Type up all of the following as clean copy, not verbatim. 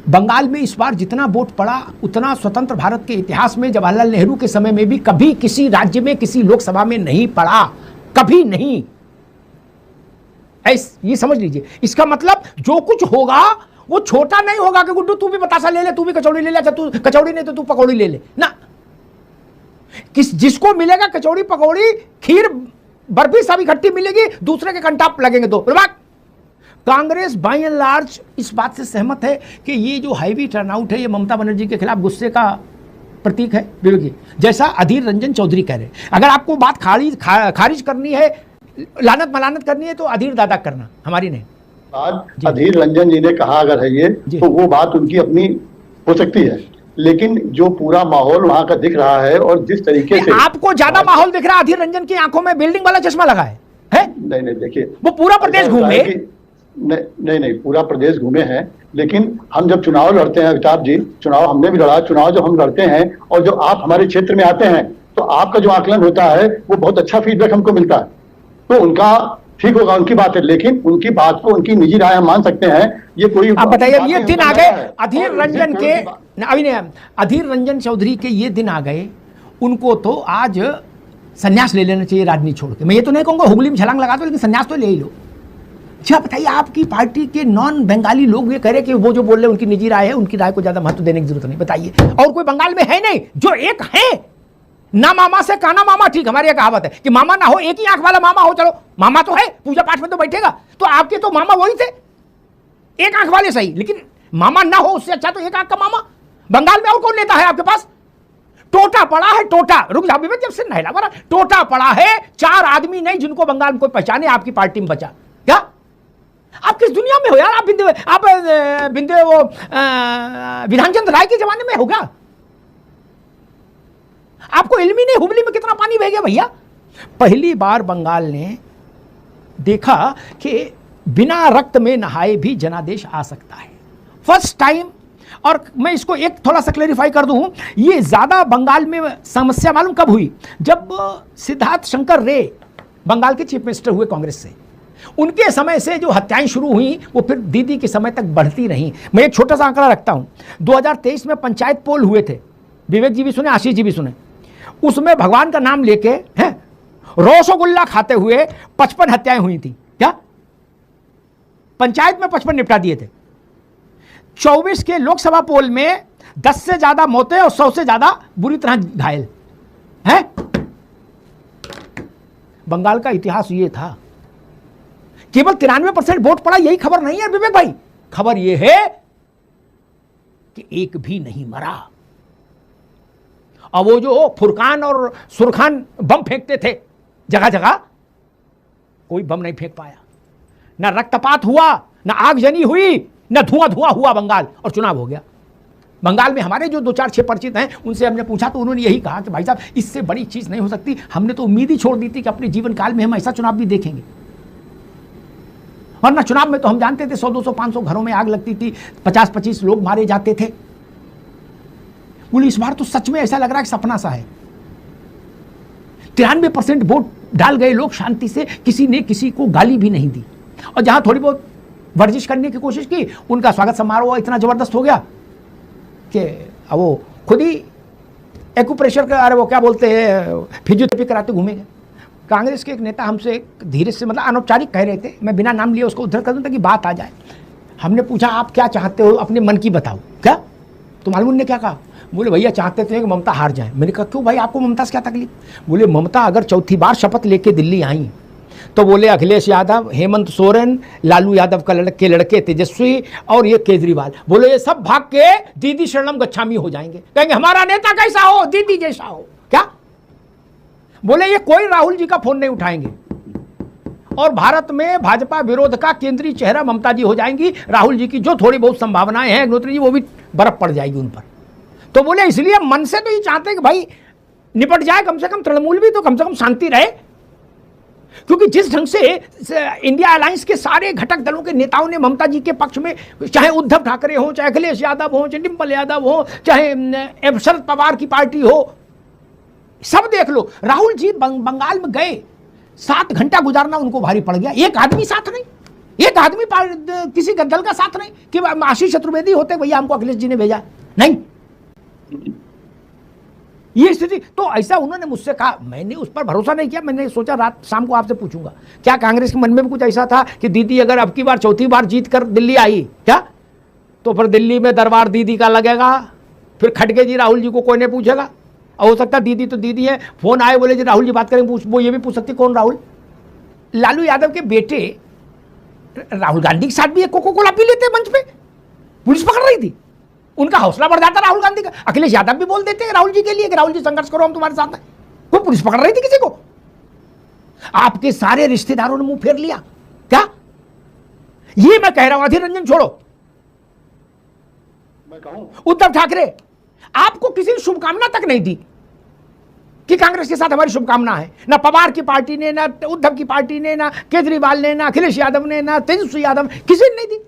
बंगाल में इस बार जितना वोट पड़ा उतना स्वतंत्र भारत के इतिहास में जवाहरलाल नेहरू के समय में भी कभी किसी राज्य में किसी लोकसभा में नहीं पड़ा, कभी नहीं। ये समझ लीजिए। इसका मतलब जो कुछ होगा वो छोटा नहीं होगा कि गुड्डू तू भी बतासा ले ले, तू भी कचौड़ी ले ले, अच्छा तू कचौड़ी नहीं तो तू पकौड़ी ले ले ना। जिसको मिलेगा कचौड़ी पकौड़ी खीर बर्फी सब इकट्ठी मिलेगी, दूसरे के कंटाप लगेंगे। तो कांग्रेस बाय एंड लार्ज इस बात से सहमत है कि ये जो हैवी टर्नआउट है ये ममता बनर्जी के खिलाफ गुस्से का प्रतीक है। बिल्कुल जैसा अधीर रंजन चौधरी कह रहे हैं, अगर आपको बात खारिज करनी है, लानत मलानत करनी है तो अधीर दादा करना, हमारी नहीं। बात अधीर रंजन जी ने कहा अगर है ये तो वो बात उनकी अपनी हो सकती है, लेकिन जो पूरा माहौल वहां का दिख रहा है और जिस तरीके से आपको ज्यादा माहौल दिख रहा है, अधीर रंजन की आंखों में बिल्डिंग वाला चश्मा लगा है? नहीं देखिए, वो पूरा प्रदेश घूमे। नहीं पूरा प्रदेश घूमे हैं, लेकिन हम जब चुनाव लड़ते हैं अमिताभ जी, चुनाव हमने भी लड़ा, चुनाव जब हम लड़ते हैं और जब आप हमारे क्षेत्र में आते हैं तो आपका जो आकलन होता है वो बहुत अच्छा फीडबैक हमको मिलता है। तो उनका ठीक होगा, उनकी बात है, लेकिन उनकी बात को उनकी निजी राय हम मान सकते हैं। ये कोई आप बताइए, ये दिन आ गए अधीर रंजन के, अभी नहीं, अधीर रंजन चौधरी के ये दिन आ गए, उनको तो आज संन्यास ले लेना चाहिए राजनीति छोड़ के। मैं ये तो नहीं कहूंगा हुगली में छलांग लगा दो, लेकिन संन्यास तो ले ही लो। अच्छा बताइए, आपकी पार्टी के नॉन बंगाली लोग ये कह रहे कि वो जो बोल रहे हैं उनकी निजी राय है, उनकी राय को ज्यादा महत्व देने की जरूरत नहीं। बताइए, और कोई बंगाल में है नहीं जो एक है ना मामा से काना मामा। ठीक, हमारी यह कहावत है कि मामा ना हो, एक ही आंख वाला मामा हो। चलो मामा तो है, पूजा पाठ में तो बैठेगा, तो आपके तो मामा वही थे, एक आंख वाले सही, लेकिन मामा ना हो उससे अच्छा तो एक आंख का मामा। बंगाल में और कौन नेता है आपके पास? टोटा पड़ा है, टोटा, रुक जाओ जब से नहला बना, टोटा पड़ा है, 4 आदमी नहीं जिनको बंगाल में कोई पहचाने, आपकी पार्टी में बचा। क्या आप किस दुनिया में हो यार? आप बिंदु वो विधानचंद्र राय के जमाने में होगा? आपको इल्म ही नहीं हुबली में कितना पानी बह गया भैया। पहली बार बंगाल ने देखा कि बिना रक्त में नहाए भी जनादेश आ सकता है, फर्स्ट टाइम। और मैं इसको एक थोड़ा सा क्लेरिफाई कर दूं, ये ज्यादा बंगाल में समस्या मालूम कब हुई? जब सिद्धार्थ शंकर रे बंगाल के चीफ मिनिस्टर हुए कांग्रेस से, उनके समय से जो हत्याएं शुरू हुई वो फिर दीदी के समय तक बढ़ती रही। मैं एक छोटा सा आंकड़ा रखता हूं, 2023 में पंचायत पोल हुए थे, विवेक जी भी सुने, आशीष जी भी सुने। उसमें भगवान का नाम लेके हैं रसगुल्ला खाते हुए 55 हत्याएं हुई थी। क्या पंचायत में 55 निपटा दिए थे। 24 के लोकसभा पोल में 10 से ज्यादा मौतें और 100 से ज्यादा बुरी तरह घायल हैं। बंगाल का इतिहास ये था। केवल 93% वोट पड़ा, यही खबर नहीं है विवेक भाई। खबर यह है कि एक भी नहीं मरा। और वो जो फुरकान और सुरखान बम फेंकते थे जगह जगह, कोई बम नहीं फेंक पाया, ना रक्तपात हुआ, ना आगजनी हुई, ना धुआं धुआं हुआ बंगाल, और चुनाव हो गया। बंगाल में हमारे जो 2-4-6 परिचित हैं उनसे हमने पूछा तो उन्होंने यही कहा कि भाई साहब इससे बड़ी चीज नहीं हो सकती। हमने तो उम्मीद ही छोड़ दी थी कि अपने जीवन काल में हम ऐसा चुनाव भी देखेंगे। वरना चुनाव में तो हम जानते थे 100-200-500 घरों में आग लगती थी, 50-25 लोग मारे जाते थे। बोले इस बार तो सच में ऐसा लग रहा है कि सपना सा है। 93% वोट डाल गए लोग शांति से, किसी ने किसी को गाली भी नहीं दी। और जहां थोड़ी बहुत वर्जिश करने की कोशिश की, उनका स्वागत समारोह इतना जबरदस्त हो गया कि वो खुद ही एक्यूप्रेशर का, अरे वो क्या बोलते हैं, फिजियोथेरेपी कराते घूमेंगे। कांग्रेस के एक नेता हमसे धीरे से, मतलब अनौपचारिक कह रहे थे, मैं बिना नाम लिए उसको उद्धर कर दूं ताकि बात आ जाए। हमने पूछा आप क्या चाहते हो, अपने मन की बताओ। क्या? तो मालूम ने क्या कहा? बोले भैया चाहते थे कि ममता हार जाए। मैंने कहा क्यों भाई, आपको ममता से क्या तकलीफ? बोले ममता अगर चौथी बार शपथ लेके दिल्ली आई तो बोले अखिलेश यादव, हेमंत सोरेन, लालू यादव के लड़के तेजस्वी और ये केजरीवाल, बोले ये सब भाग के दीदी शरणम गच्छामी हो जाएंगे, कहेंगे हमारा नेता कैसा हो, दीदी जैसा हो। क्या? बोले ये कोई राहुल जी का फोन नहीं उठाएंगे और भारत में भाजपा विरोध का केंद्रीय चेहरा ममता जी हो जाएंगी। राहुल जी की जो थोड़ी बहुत संभावनाएं हैं अग्निहोत्री जी, वो भी बर्फ पड़ जाएगी उन पर। तो बोले इसलिए मन से तो ये चाहते हैं कि भाई निपट जाए, कम से कम तृणमूल भी तो कम से कम शांति रहे। क्योंकि जिस ढंग से इंडिया अलायंस के सारे घटक दलों के नेताओं ने ममता जी के पक्ष में, चाहे उद्धव ठाकरे हो, चाहे अखिलेश यादव हो, चाहे डिम्पल यादव हो, चाहे शरद पवार की पार्टी हो, सब देख लो। राहुल जी बंगाल में गए, 7 घंटा गुजारना उनको भारी पड़ गया, एक आदमी साथ नहीं। एक आदमी किसी दल का साथ नहीं कि आशीष चतुर्वेदी होते भैया हमको अखिलेश जी ने भेजा, नहीं। ये स्थिति तो ऐसा उन्होंने मुझसे कहा, मैंने उस पर भरोसा नहीं किया। मैंने सोचा रात शाम को आपसे पूछूंगा क्या कांग्रेस के मन में भी कुछ ऐसा था कि दीदी अगर अब की बार चौथी बार जीत कर दिल्ली आई क्या, तो फिर दिल्ली में दरबार दीदी का लगेगा, फिर खड़गे जी राहुल जी को कोई नहीं पूछेगा। और हो सकता दीदी तो दीदी है, फोन आए बोले जी राहुल जी बात करें, वो ये भी पूछ सकती कौन राहुल। लालू यादव के बेटे राहुल गांधी के साथ भी एक कोको कोला पी लेते मंच पे, पुलिस पकड़ रही थी, उनका हौसला बढ़ जाता राहुल गांधी का। अखिलेश यादव भी बोल देते हैं राहुल जी के लिए कि राहुल जी संघर्ष करो हम तुम्हारे साथ हैं, वो पुलिस पकड़ रही थी किसी को। आपके सारे रिश्तेदारों ने मुंह फेर लिया क्या, ये मैं कह रहा हूं। अधीर रंजन छोड़ो, मैं कहूं उद्धव ठाकरे आपको किसी ने शुभकामना तक नहीं दी कि कांग्रेस के साथ हमारी शुभकामना है, ना पवार की पार्टी ने, ना उद्धव की पार्टी ने, ना केजरीवाल ने, ना अखिलेश यादव ने, ना तेजस्वी यादव, किसी ने नहीं दी।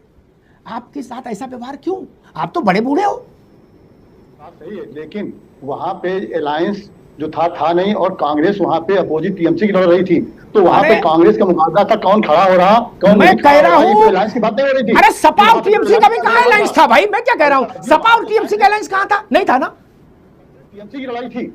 आपके साथ ऐसा व्यवहार क्यों? आप तो बड़े बूढ़े हो। बात सही है, लेकिन वहां पे अलायंस जो था नहीं, और कांग्रेस वहां पे अपोजिट टीएमसी की लड़ रही थी, तो वहां पे कांग्रेस का मुकाबला था कौन खड़ा हो रहा, कौन मैं कह रहा हूं अलायंस की बात नहीं हो रही थी। अरे सपा और टीएमसी का भी कहां अलायंस था भाई, मैं क्या कह रहा हूं, सपा और टीएमसी का अलायंस कहां था? नहीं था ना, टीएमसी की लड़ाई थी,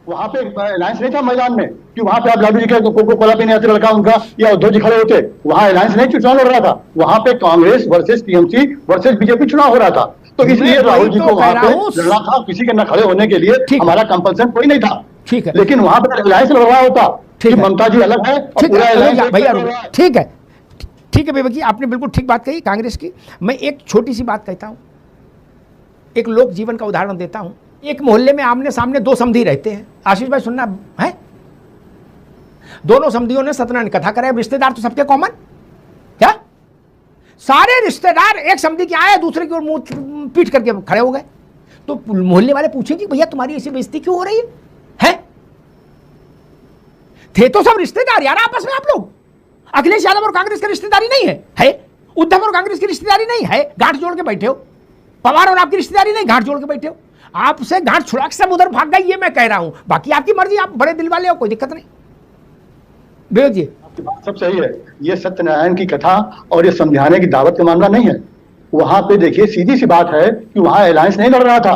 वहां पे अलायंस नहीं था मैदान में कि वहां पे आप लालू जी के कोको कोला पीने आते लड़का उनका या उद्धव जी खड़े होते, वहां अलायंस नहीं चुनाव लड़ रहा था, वहां पे Congress versus TMC versus BJP चुनाव हो रहा था। तो इसलिए राहुल जी को वहां पे लड़ना था, किसी के न खड़े होने के लिए हमारा कंपल्सन कोई नहीं था। ठीक है, लेकिन वहां पर अलायंस लड़ रहा होता कि ममता जी अलग है और पूरा अलायंस भैया, ठीक है ठीक है बेबकी, आपने बिल्कुल ठीक बात कही कांग्रेस की। मैं एक छोटी सी बात कहता हूं, एक लोक जीवन का उदाहरण देता हूं। एक मोहल्ले में आमने सामने दो समधी रहते हैं, आशीष भाई सुनना है, दोनों समधियों ने सत्यनारायण कथा कराया, रिश्तेदार तो सबके कॉमन, क्या सारे रिश्तेदार एक समधी के आए, दूसरे की ओर मुंह पीट करके खड़े हो गए। तो मोहल्ले वाले पूछेंगे भैया तुम्हारी ऐसी बेइज्जती क्यों हो रही है? थे तो सब रिश्तेदार यार आपस में, आप लोग अखिलेश यादव और कांग्रेस की रिश्तेदारी नहीं है? उद्धव और कांग्रेस की रिश्तेदारी नहीं है, गांठ जोड़ के बैठे हो। पवार और आपकी रिश्तेदारी नहीं, गांठ जोड़ के बैठे हो। आपसे गांठ छुड़ा के सब उधर भाग गई, ये मैं कह रहा हूं। बाकी आपकी मर्जी, आप बड़े दिल वाले हो, कोई दिक्कत नहीं। विवेक जी आपकी बात सब सही है, ये सत्यनारायण की कथा और ये समझाने की दावत का मामला नहीं है। वहां पे देखिए सीधी सी बात है कि वहां अलायंस नहीं लड़ रहा था।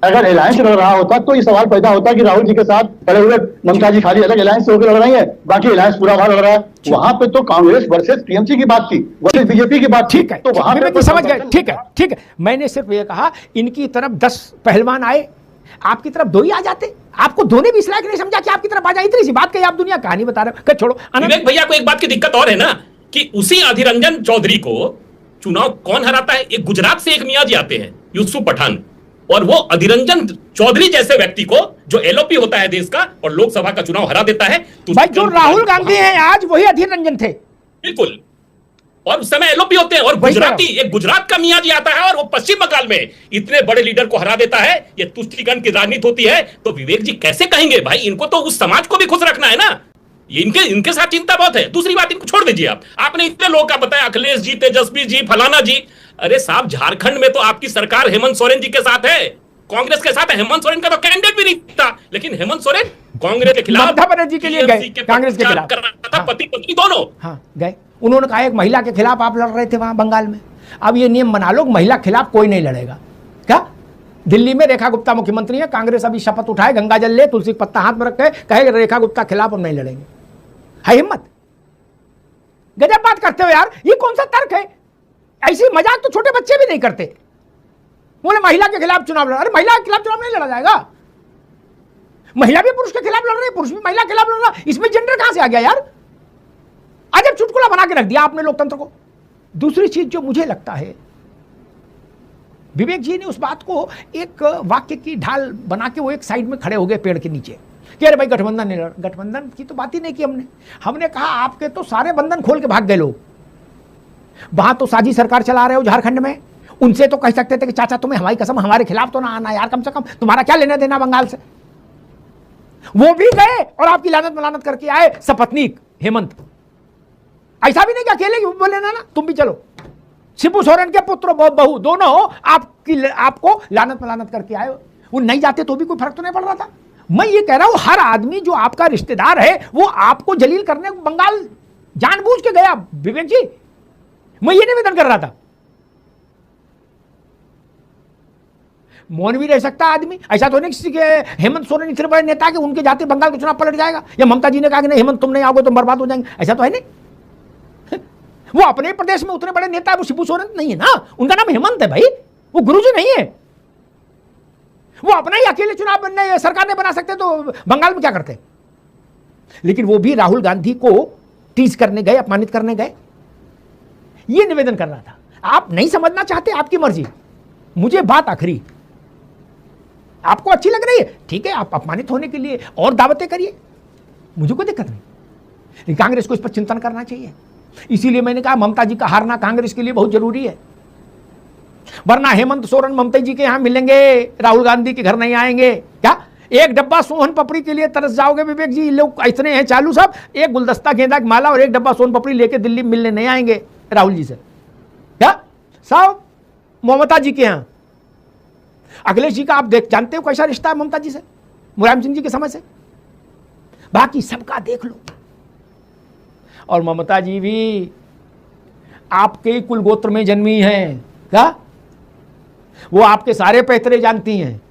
अगर अलायंस लड़ रहा होता तो ये सवाल पैदा होता कि राहुल जी के साथ खड़े हुए ममता जी खाली अलग अलायंस से होकर लड़ रही है, बाकी अलायंस पूरा वहां लड़ रहा है। वहां पे तो कांग्रेस वर्सेस टीएमसी की बात थी, वर्सेस बीजेपी की बात। ठीक है, तो वहां पे समझ गए। ठीक है ठीक है, मैंने सिर्फ ये कहा इनकी तरफ 10 पहलवान आए, आपकी तरफ 2 ही आ जाते। आपको दोनों भी इस लायक नहीं समझा कि आपकी तरफ आ जाए, इतनी सी बात कही, आप दुनिया कहानी बता रहे हो। छोड़ो विवेक भैया को एक बात की दिक्कत और है ना कि उसी अधीर रंजन चौधरी को चुनाव कौन हराता है? एक गुजरात से एक मियां जी आते हैं यूसुफ पठान, और वो अधीर रंजन चौधरी जैसे व्यक्ति को जो एलओपी होता है देश का और लोकसभा का चुनाव हरा देता है। तो भाई जो राहुल गांधी हैं आज वही अधीर रंजन थे, बिल्कुल, और उस समय एलओपी होते हैं। और गुजराती, एक गुजरात का मियां जी आता है और वो पश्चिम बंगाल में इतने बड़े लीडर को हरा देता है। ये तुष्टीकरण की राजनीति होती है। तो विवेक जी कैसे कहेंगे भाई, इनको तो उस समाज को भी खुश रखना है ना, इनके साथ चिंता बहुत है। दूसरी बात, इनको छोड़ दीजिए आप, आपने इतने लोगों का बताया, अखिलेश जी, तेजस्वी जी, फलाना जी। अरे साहब, झारखंड में तो आपकी सरकार हेमंत सोरेन जी के साथ है, कांग्रेस के साथ है। हेमंत सोरेन का तो कैंडिडेट भी नहीं था, लेकिन हेमंत सोरेन कांग्रेस के खिलाफ, ममता बनर्जी के लिए गए, कांग्रेस के खिलाफ कर रहा था, पति पत्नी दोनों। हाँ गए, उन्होंने कहा एक महिला के खिलाफ आप लड़ रहे थे वहां बंगाल में, अब ये नियम बना लो महिला के खिलाफ कोई नहीं लड़ेगा। क्या दिल्ली में रेखा गुप्ता मुख्यमंत्री है, कांग्रेस अभी शपथ उठाए, गंगा जल ले, तुलसी पत्ता हाथ में रखे, कहे रेखा गुप्ता के खिलाफ हम नहीं लड़ेंगे। है हिम्मत? गजब बात करते हो यार, ये कौन सा तर्क है? ऐसी मजाक तो छोटे बच्चे भी नहीं करते। बोले महिला के खिलाफ चुनाव लड़, अरे महिला के खिलाफ चुनाव नहीं लड़ा जाएगा, महिला भी पुरुष के खिलाफ लड़ रही है, पुरुष भी महिला के खिलाफ लड़ रहा है, इसमें जेंडर कहां से आ गया यार? अजब चुटकुला बना के रख दिया आपने लोकतंत्र को। दूसरी चीज जो मुझे लगता है, विवेक जी ने उस बात को एक वाक्य की ढाल बना के वो एक साइड में खड़े हो गए पेड़ के नीचे कि अरे भाई गठबंधन नहीं लड़, गठबंधन की तो बात ही नहीं की हमने कहा आपके तो सारे बंधन खोल के भाग गए लोग। वहां तो साझी सरकार चला रहे हो झारखंड में, उनसे तो कह सकते थे कि चाचा तुम्हें हमारी कसम हमारे खिलाफ तो ना आना यार, कम से कम तुम्हारा क्या लेना देना बंगाल से। वो भी गए और आपकी लानत मलानत करके आए सपत्नीक हेमंत। ऐसा भी नहीं कि अकेले बोले ना तुम भी चलो, शिबू सोरेन के पुत्र बहू दोनों आपको लानत मलानत करके आए। वो नहीं जाते तो भी कोई फर्क तो नहीं पड़ रहा था। मैं ये कह रहा हूं हर आदमी जो आपका रिश्तेदार है वो आपको जलील करने बंगाल जानबूझ के गया विवेक जी। मैं ये निवेदन कर रहा था, मौन भी रह सकता आदमी, ऐसा तो नहीं किसी के हेमंत सोरेन इतने बड़े नेता के उनके जाते बंगाल का चुनाव पलट जाएगा, या ममता जी ने कहा कि नहीं हेमंत तुम नहीं आओगे तुम बर्बाद हो जाएंगे, ऐसा तो है नहीं। वो अपने प्रदेश में उतने बड़े नेता है, वो शिबू सोरेन नहीं है ना, उनका नाम हेमंत है भाई, वो गुरुजी नहीं है। वो अपना ही अकेले चुनाव बनने सरकार ने बना सकते तो बंगाल में क्या करते। लेकिन वो भी राहुल गांधी को टीज करने गए, अपमानित करने गए। ये निवेदन कर रहा था। आप नहीं समझना चाहते, आपकी मर्जी। मुझे बात आखिरी, आपको अच्छी लग रही है ठीक है, आप अपमानित होने के लिए और दावतें करिए, मुझे कोई दिक्कत नहीं, लेकिन कांग्रेस को इस पर चिंतन करना चाहिए। इसीलिए मैंने कहा ममता जी का हारना कांग्रेस के लिए बहुत जरूरी है, वरना हेमंत सोरेन ममता जी के यहां मिलेंगे, राहुल गांधी के घर नहीं आएंगे। क्या एक डब्बा सोहन पपड़ी के लिए तरस जाओगे विवेक जी? लोग इतने हैं चालू सब, एक गुलदस्ता गेंदा की माला और एक डब्बा सोहन पपड़ी लेके दिल्ली मिलने नहीं आएंगे राहुल जी से। क्या सब ममता जी के यहां। अखिलेश जी का आप जानते हो कैसा रिश्ता है ममता जी से, मुलायम सिंह जी के समय से। बाकी सबका देख लो। और ममता जी भी आपके कुल गोत्र में जन्मी हैं। क्या वो आपके सारे पैतरे जानती हैं।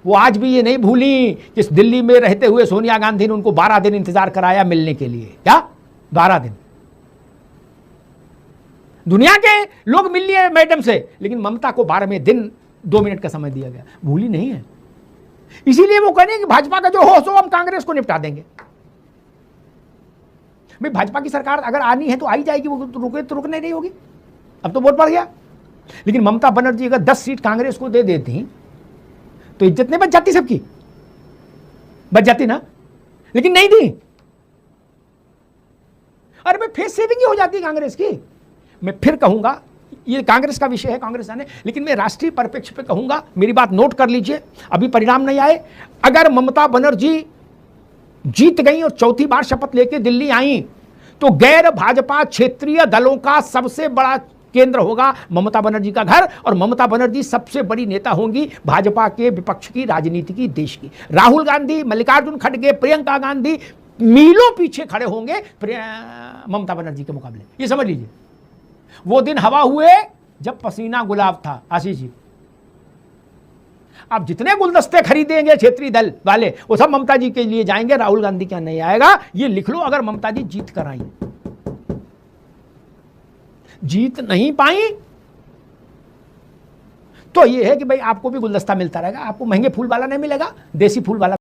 वो आज भी ये नहीं भूली कि दिल्ली में रहते हुए सोनिया गांधी ने उनको 12 दिन इंतजार कराया मिलने के लिए। क्या 12 दिन? दुनिया के लोग मिल लिए मैडम से, लेकिन ममता को 12वें दिन 2 मिनट का समय दिया गया, भूली नहीं है। इसीलिए वो कहें कि भाजपा का जो हो सो हम कांग्रेस को निपटा देंगे। भाई भाजपा की सरकार अगर आनी है तो आई जाएगी, वो तो रुके तो रुकने नहीं होगी। अब तो वोट पड़ गया। लेकिन ममता बनर्जी अगर 10 सीट कांग्रेस को दे देती तो इज्जत नहीं बच जाती सबकी, बच जाती ना, लेकिन नहीं दी। अरे भाई फेस सेविंग ही हो जाती कांग्रेस की। मैं फिर कहूंगा ये कांग्रेस का विषय है, कांग्रेस आने, लेकिन मैं राष्ट्रीय परिप्रेक्ष्य पे कहूंगा, मेरी बात नोट कर लीजिए, अभी परिणाम नहीं आए। अगर ममता बनर्जी जीत गई और चौथी बार शपथ लेके दिल्ली आई तो गैर भाजपा क्षेत्रीय दलों का सबसे बड़ा केंद्र होगा ममता बनर्जी का घर, और ममता बनर्जी सबसे बड़ी नेता होंगी भाजपा के विपक्ष की राजनीति की, देश की। राहुल गांधी, मल्लिकार्जुन खड़गे, प्रियंका गांधी मीलों पीछे खड़े होंगे ममता बनर्जी के मुकाबले। ये समझ लीजिए। वो दिन हवा हुए जब पसीना गुलाब था। आशीष जी, आप जितने गुलदस्ते खरीदेंगे क्षेत्रीय दल वाले वो सब ममता जी के लिए जाएंगे, राहुल गांधी क्या नहीं आएगा। ये लिख लो। अगर ममता जी जीत कर आई, जीत नहीं पाई तो ये है कि भाई आपको भी गुलदस्ता मिलता रहेगा, आपको महंगे फूल वाला नहीं मिलेगा, देसी फूल वाला